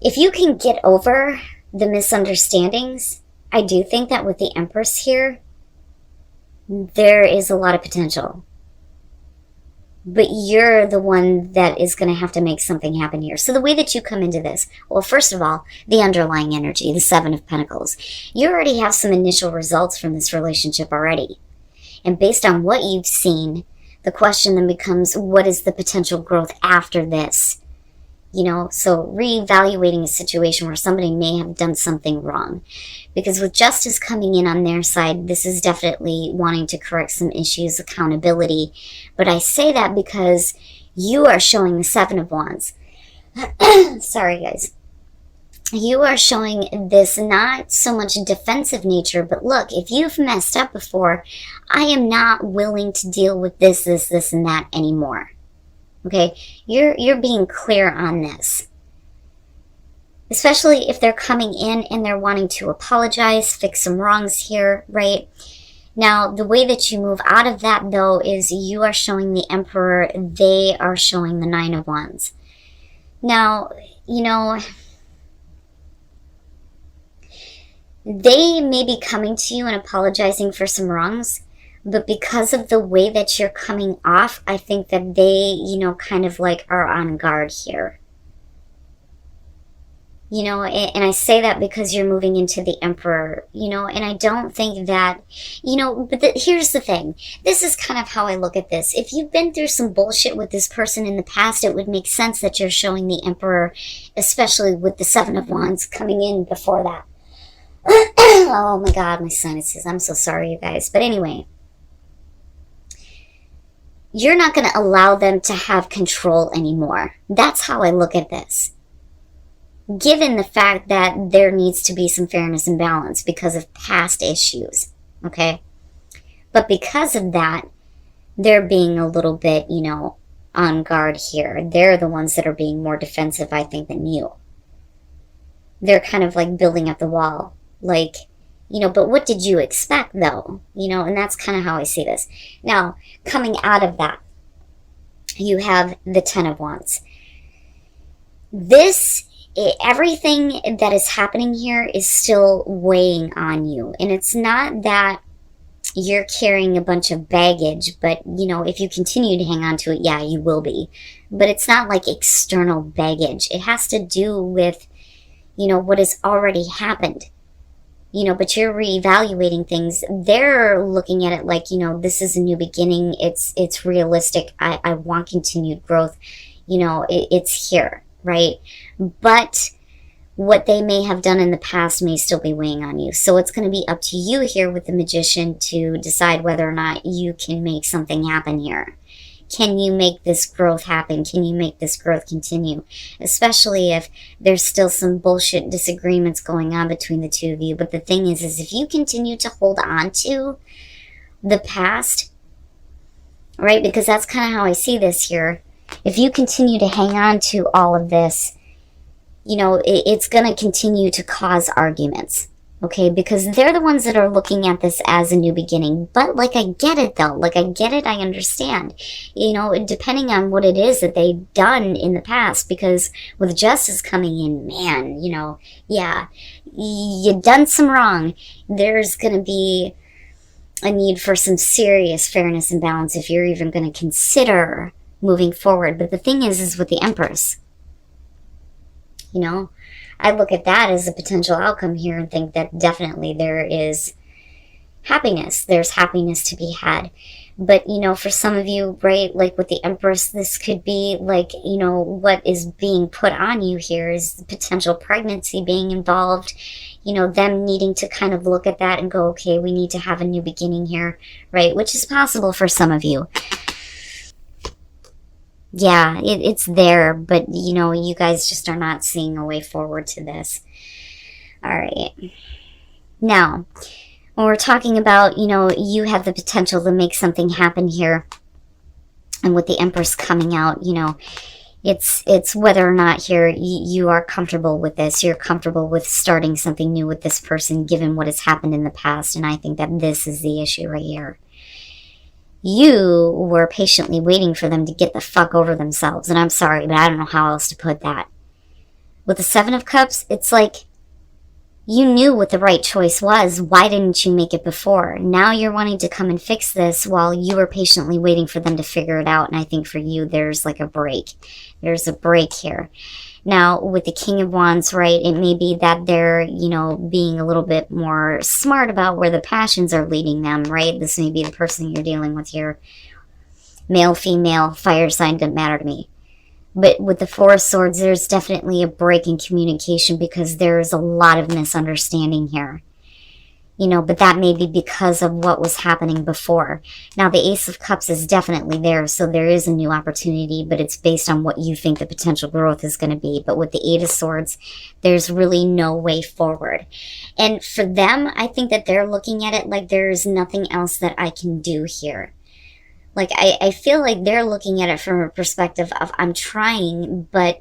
If you can get over the misunderstandings, I do think that with the Empress here, there is a lot of potential. But you're the one that is going to have to make something happen here. So the way that you come into this, well, first of all, the underlying energy, the Seven of Pentacles. You already have some initial results from this relationship already. And based on what you've seen, the question then becomes, what is the potential growth after this? You know, so reevaluating a situation where somebody may have done something wrong. Because with justice coming in on their side, this is definitely wanting to correct some issues, accountability. But I say that because you are showing the Seven of Wands. Sorry, guys. You are showing this not so much defensive nature, but look, if you've messed up before, I am not willing to deal with this, and that anymore. Okay, you're being clear on this. Especially if they're coming in and they're wanting to apologize, fix some wrongs here, right? Now, the way that you move out of that, though, is you are showing the Emperor, they are showing the Nine of Wands. Now, you know, they may be coming to you and apologizing for some wrongs, but because of the way that you're coming off, I think that they, you know, kind of like are on guard here. You know, and I say that because you're moving into the Emperor, you know, and I don't think that, you know, but here's the thing. This is kind of how I look at this. If you've been through some bullshit with this person in the past, it would make sense that you're showing the Emperor, especially with the Seven of Wands coming in before that. Oh my God, my sinuses. I'm so sorry, you guys. But anyway, you're not going to allow them to have control anymore. That's how I look at this. Given the fact that there needs to be some fairness and balance because of past issues, okay? But because of that, they're being a little bit, you know, on guard here. They're the ones that are being more defensive, I think, than you. They're kind of like building up the wall. Like, you know, but what did you expect, though? You know, and that's kind of how I see this. Now, coming out of that, you have the Ten of Wands. Everything that is happening here is still weighing on you. And it's not that you're carrying a bunch of baggage, but, you know, if you continue to hang on to it, yeah, you will be. But it's not like external baggage. It has to do with, you know, what has already happened. You know, but you're reevaluating things. They're looking at it like, you know, this is a new beginning. It's realistic. I want continued growth. You know, it's here, right? But what they may have done in the past may still be weighing on you. So it's going to be up to you here with the Magician to decide whether or not you can make something happen here. Can you make this growth happen? Can you make this growth continue? Especially if there's still some bullshit disagreements going on between the two of you. But the thing is if you continue to hold on to the past, right? Because that's kind of how I see this here. If you continue to hang on to all of this, you know, it's going to continue to cause arguments. Okay, because they're the ones that are looking at this as a new beginning. But, like, I get it, though. Like, I get it, I understand. You know, depending on what it is that they've done in the past. Because with justice coming in, man, you know, yeah, you've done some wrong. There's going to be a need for some serious fairness and balance if you're even going to consider moving forward. But the thing is with the Empress, you know, I look at that as a potential outcome here and think that definitely there is happiness. There's happiness to be had. But, you know, for some of you, right, like with the Empress, this could be like, you know, what is being put on you here is the potential pregnancy being involved, you know, them needing to kind of look at that and go, okay, we need to have a new beginning here, right, which is possible for some of you. Yeah, it's there, but, you know, you guys just are not seeing a way forward to this. All right. Now, when we're talking about, you know, you have the potential to make something happen here, and with the Empress coming out, you know, it's whether or not here you are comfortable with this. You're comfortable with starting something new with this person, given what has happened in the past, and I think that this is the issue right here. You were patiently waiting for them to get the fuck over themselves. And I'm sorry, but I don't know how else to put that. With the Seven of Cups, it's like you knew what the right choice was. Why didn't you make it before? Now you're wanting to come and fix this while you were patiently waiting for them to figure it out. And I think for you, there's like a break. There's a break here. Now, with the King of Wands, right, it may be that they're, being a little bit more smart about where the passions are leading them, right? This may be the person you're dealing with here. Male, female, fire sign, doesn't matter to me. But with the Four of Swords, there's definitely a break in communication because there's a lot of misunderstanding here. But that may be because of what was happening before. Now, the Ace of Cups is definitely there, so there is a new opportunity, but it's based on what you think the potential growth is going to be. But with the Eight of Swords, there's really no way forward. And for them, I think that they're looking at it like there's nothing else that I can do here. Like, I feel like they're looking at it from a perspective of, I'm trying, but,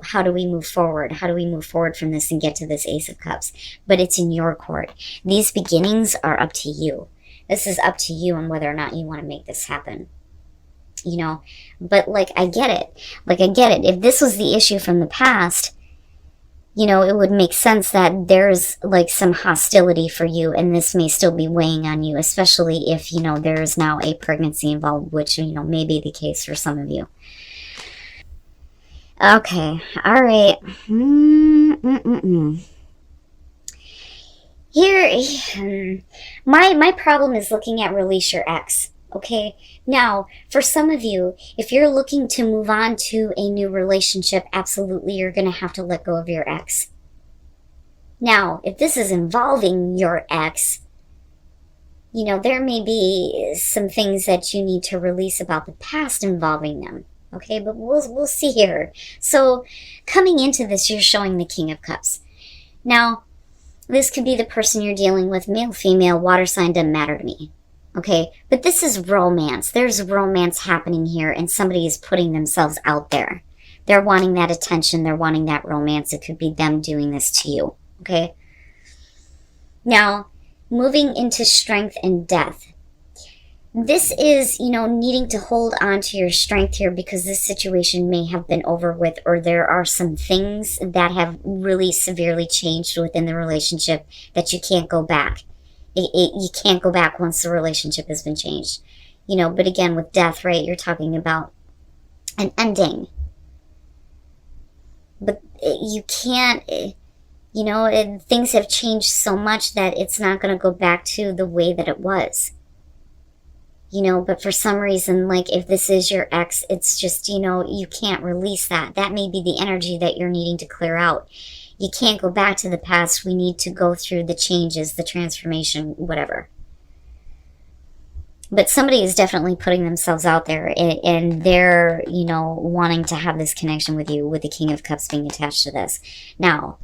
how do we move forward? How do we move forward from this and get to this Ace of Cups? But it's in your court. These beginnings are up to you. This is up to you and whether or not you want to make this happen. But, I get it. If this was the issue from the past, it would make sense that there's some hostility for you and this may still be weighing on you, especially if, there's now a pregnancy involved, which, may be the case for some of you. Okay. All right. Here, my problem is looking at release your ex. Okay, now, for some of you, if you're looking to move on to a new relationship, absolutely you're going to have to let go of your ex. Now, if this is involving your ex, there may be some things that you need to release about the past involving them. Okay, but we'll see here. So, coming into this, you're showing the King of Cups. Now, this could be the person you're dealing with, male, female, water sign, doesn't matter to me. Okay, but this is romance. There's romance happening here and somebody is putting themselves out there. They're wanting that attention. They're wanting that romance. It could be them doing this to you. Okay. Now, moving into strength and death. This is, needing to hold on to your strength here because this situation may have been over with, or there are some things that have really severely changed within the relationship that you can't go back. You can't go back once the relationship has been changed. But again, with death, right, you're talking about an ending. But you can't, things have changed so much that it's not going to go back to the way that it was. But for some reason, if this is your ex, it's just, you can't release that. That may be the energy that you're needing to clear out. You can't go back to the past. We need to go through the changes, the transformation, whatever. But somebody is definitely putting themselves out there and they're, wanting to have this connection with you, with the King of Cups being attached to this. Now,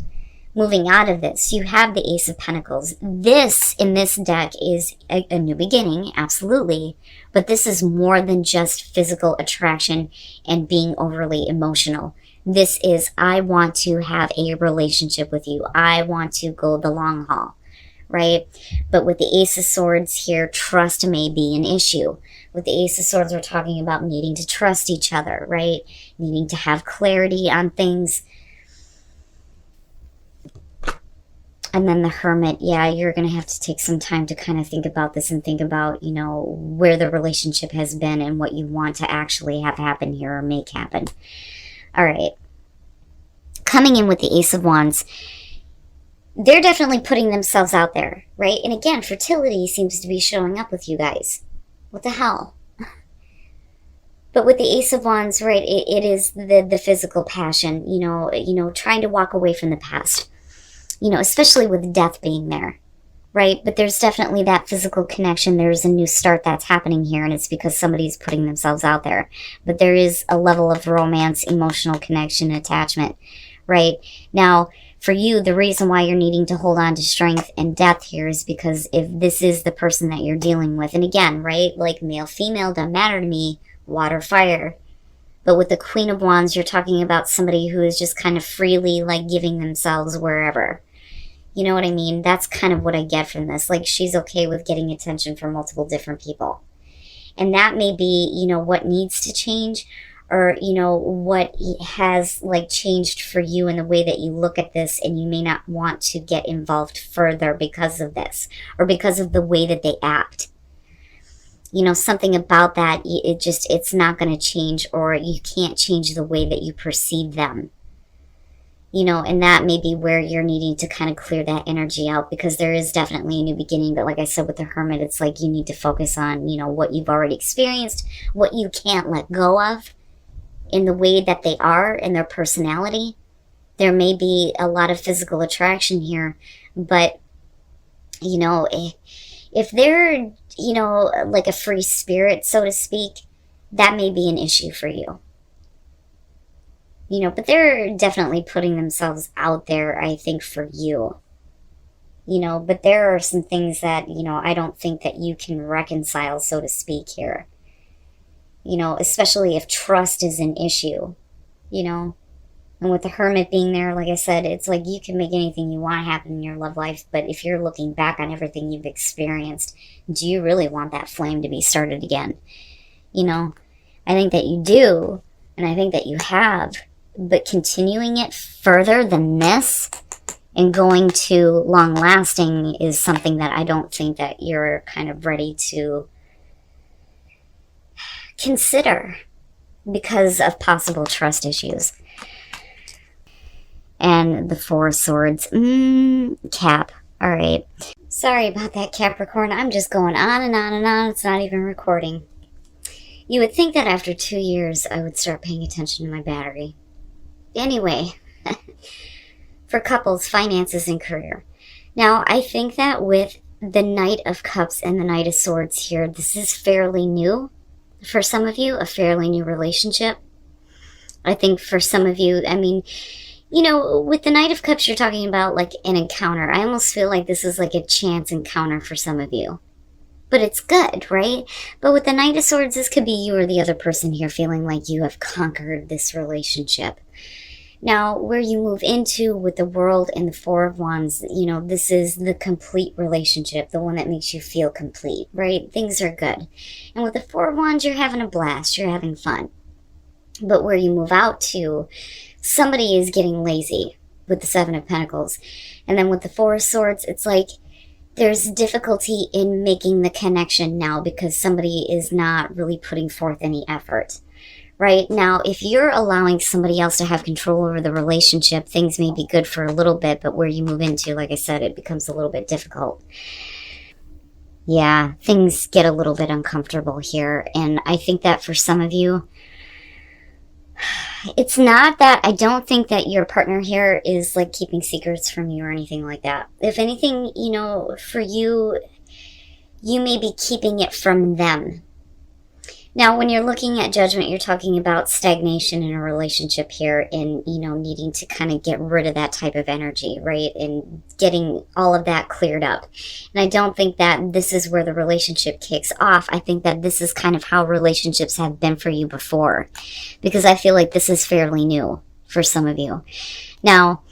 moving out of this, you have the Ace of Pentacles. This, in this deck, is a new beginning, absolutely. But this is more than just physical attraction and being overly emotional. This is, I want to have a relationship with you. I want to go the long haul, right? But with the Ace of Swords here, trust may be an issue. With the Ace of Swords, we're talking about needing to trust each other, right? Needing to have clarity on things. And then the Hermit, yeah, you're going to have to take some time to kind of think about this and think about, where the relationship has been and what you want to actually have happen here or make happen. All right. Coming in with the Ace of Wands, they're definitely putting themselves out there, right? And again, fertility seems to be showing up with you guys. What the hell? But with the Ace of Wands, right, it is the physical passion, trying to walk away from the past, especially with death being there, right? But there's definitely that physical connection. There's a new start that's happening here, and it's because somebody's putting themselves out there. But there is a level of romance, emotional connection, attachment, right? Now, for you, the reason why you're needing to hold on to strength and depth here is because if this is the person that you're dealing with, and again, right, male, female, doesn't matter to me, water, fire. But with the Queen of Wands, you're talking about somebody who is just kind of freely, giving themselves wherever. You know what I mean? That's kind of what I get from this. She's okay with getting attention from multiple different people. And that may be, what needs to change, or, you know, what has like changed for you in the way that you look at this, and you may not want to get involved further because of this, or because of the way that they act. You know, something about that, it's not going to change, or you can't change the way that you perceive them. You know, and that may be where you're needing to kind of clear that energy out, because there is definitely a new beginning. But like I said with the Hermit, it's like you need to focus on, you know, what you've already experienced, what you can't let go of in the way that they are, in their personality. There may be a lot of physical attraction here, but, you know, if they're, you know, like a free spirit, so to speak, that may be an issue for you. You know, but they're definitely putting themselves out there, I think, for you. You know, but there are some things that, you know, I don't think that you can reconcile, so to speak, here. You know, especially if trust is an issue, you know. And with the Hermit being there, like I said, it's like you can make anything you want happen in your love life, but if you're looking back on everything you've experienced, do you really want that flame to be started again? You know, I think that you do, and I think that you have. But continuing it further than this and going to long lasting is something that I don't think that you're kind of ready to consider because of possible trust issues. And the Four of Swords. Cap. All right. Sorry about that, Capricorn. I'm just going on and on and on. It's not even recording. You would think that after 2 years I would start paying attention to my battery. Anyway, for couples, finances, and career. Now, I think that with the Knight of Cups and the Knight of Swords here, this is fairly new. For some of you, a fairly new relationship. I think for some of you, I mean, you know, with the Knight of Cups, you're talking about like an encounter. I almost feel like this is like a chance encounter for some of you. But it's good, right? But with the Knight of Swords, this could be you or the other person here feeling like you have conquered this relationship. Now, where you move into with the World and the Four of Wands, you know, this is the complete relationship, the one that makes you feel complete, right? Things are good. And with the Four of Wands, you're having a blast, you're having fun. But where you move out to, somebody is getting lazy with the Seven of Pentacles. And then with the Four of Swords, it's like there's difficulty in making the connection now because somebody is not really putting forth any effort. Right now, if you're allowing somebody else to have control over the relationship, things may be good for a little bit, but where you move into, like I said, it becomes a little bit difficult. Yeah, things get a little bit uncomfortable here. And I think that for some of you, it's not that I don't think that your partner here is like keeping secrets from you or anything like that. If anything, you know, for you, you may be keeping it from them. Now, when you're looking at judgment, you're talking about stagnation in a relationship here and, you know, needing to kind of get rid of that type of energy, right? And getting all of that cleared up. And I don't think that this is where the relationship kicks off. I think that this is kind of how relationships have been for you before. Because I feel like this is fairly new for some of you. Now,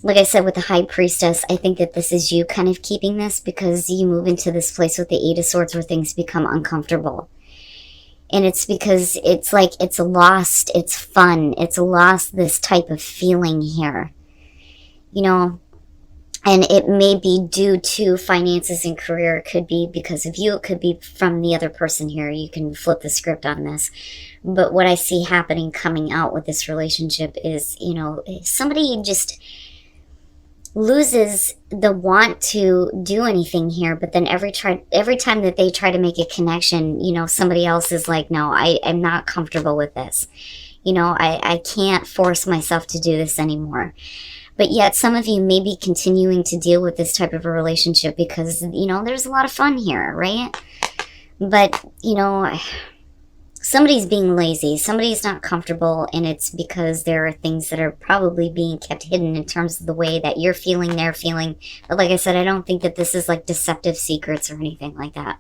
like I said, with the High Priestess, I think that this is you kind of keeping this because you move into this place with the Eight of Swords where things become uncomfortable. And it's because it's like it's lost its fun. It's lost this type of feeling here. You know, and it may be due to finances and career. It could be because of you. It could be from the other person here. You can flip the script on this. But what I see happening coming out with this relationship is, you know, somebody just loses the want to do anything here, but then every time that they try to make a connection, you know, somebody else is like, no, I'm not comfortable with this. You know, I can't force myself to do this anymore. But yet some of you may be continuing to deal with this type of a relationship because, you know, there's a lot of fun here, right? But, you know, somebody's being lazy, somebody's not comfortable, and it's because there are things that are probably being kept hidden in terms of the way that you're feeling, they're feeling. But like I said, I don't think that this is like deceptive secrets or anything like that.